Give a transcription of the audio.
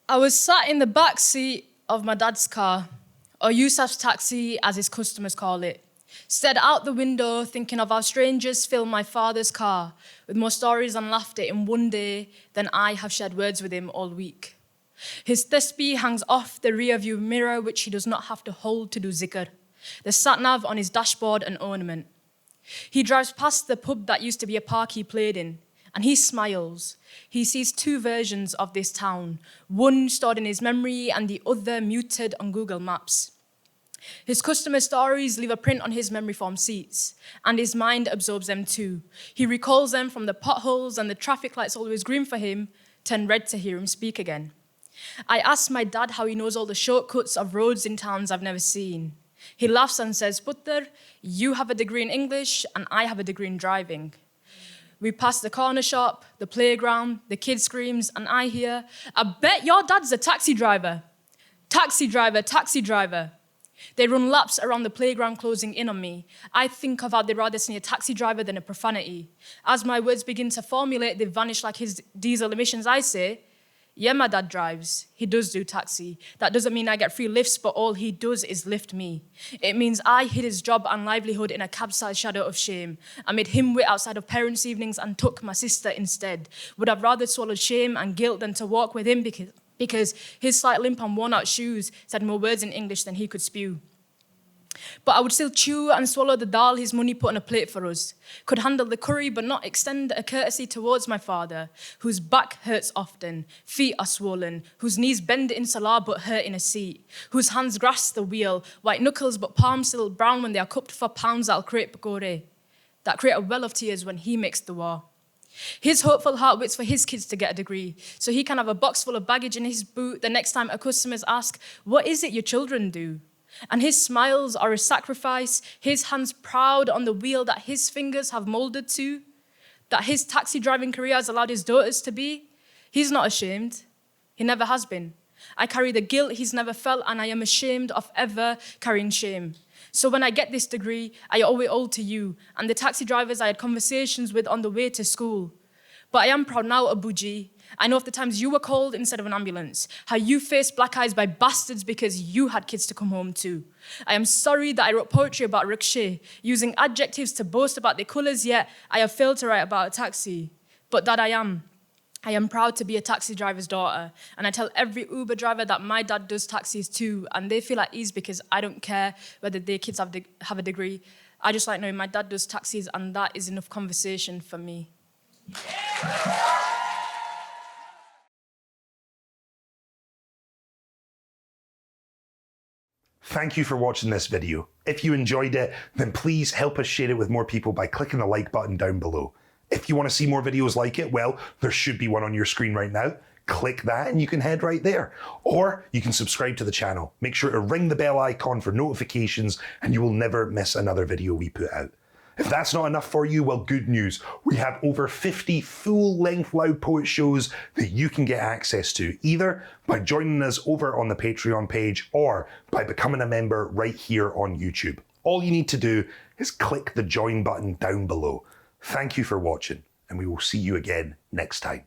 I was sat in the back seat of my dad's car, or Yusuf's taxi, as his customers call it. Stared out the window, thinking of how strangers fill my father's car with more stories and laughter in one day than I have shared words with him all week. His tasbih hangs off the rear-view mirror, which he does not have to hold to do zikr. The sat-nav on his dashboard an ornament. He drives past the pub that used to be a park he played in, and he smiles. He sees two versions of this town, one stored in his memory and the other muted on Google Maps. His customer stories leave a print on his memory foam seats, and his mind absorbs them too. He recalls them from the potholes and the traffic lights always green for him, turn red to hear him speak again. I ask my dad how he knows all the shortcuts of roads in towns I've never seen. He laughs and says, "Putter, you have a degree in English and I have a degree in driving." We pass the corner shop, the playground, the kid screams, and I hear, "I bet your dad's a taxi driver." Taxi driver, taxi driver. They run laps around the playground, closing in on me. I think of how they'd rather see a taxi driver than a profanity. As my words begin to formulate, they vanish like his diesel emissions. I say, "Yeah, my dad drives. He does do taxi. That doesn't mean I get free lifts, but all he does is lift me. It means I hid his job and livelihood in a cab-sized shadow of shame. I made him wait outside of parents' evenings and took my sister instead. Would have rather swallowed shame and guilt than to walk with him because his slight limp and worn-out shoes said more words in English than he could spew. But I would still chew and swallow the dal his money put on a plate for us. Could handle the curry but not extend a courtesy towards my father, whose back hurts often, feet are swollen, whose knees bend in salah but hurt in a seat, whose hands grasp the wheel, white knuckles but palms still brown when they are cupped for pounds that'll create pakore, that create a well of tears when he makes the war. His hopeful heart waits for his kids to get a degree, so he can have a box full of baggage in his boot the next time our customers ask, "What is it your children do?" And his smiles are a sacrifice, his hands proud on the wheel that his fingers have molded to, that his taxi driving career has allowed his daughters to be. He's not ashamed. He never has been. I carry the guilt he's never felt, and I am ashamed of ever carrying shame. So when I get this degree, I owe it all to you and the taxi drivers I had conversations with on the way to school. But I am proud now, Abuji. I know of the times you were called instead of an ambulance, how you faced black eyes by bastards because you had kids to come home to. I am sorry that I wrote poetry about rickshaw, using adjectives to boast about their colours, yet I have failed to write about a taxi. But that I am proud to be a taxi driver's daughter, and I tell every Uber driver that my dad does taxis too, and they feel at ease because I don't care whether their kids have a degree. I just like knowing my dad does taxis, and that is enough conversation for me. Thank you for watching this video. If you enjoyed it, then please help us share it with more people by clicking the like button down below. If you want to see more videos like it, well, there should be one on your screen right now. Click that and you can head right there. Or you can subscribe to the channel. Make sure to ring the bell icon for notifications and you will never miss another video we put out. If that's not enough for you, well, good news. We have over 50 full-length Loud Poet shows that you can get access to, either by joining us over on the Patreon page or by becoming a member right here on YouTube. All you need to do is click the join button down below. Thank you for watching, and we will see you again next time.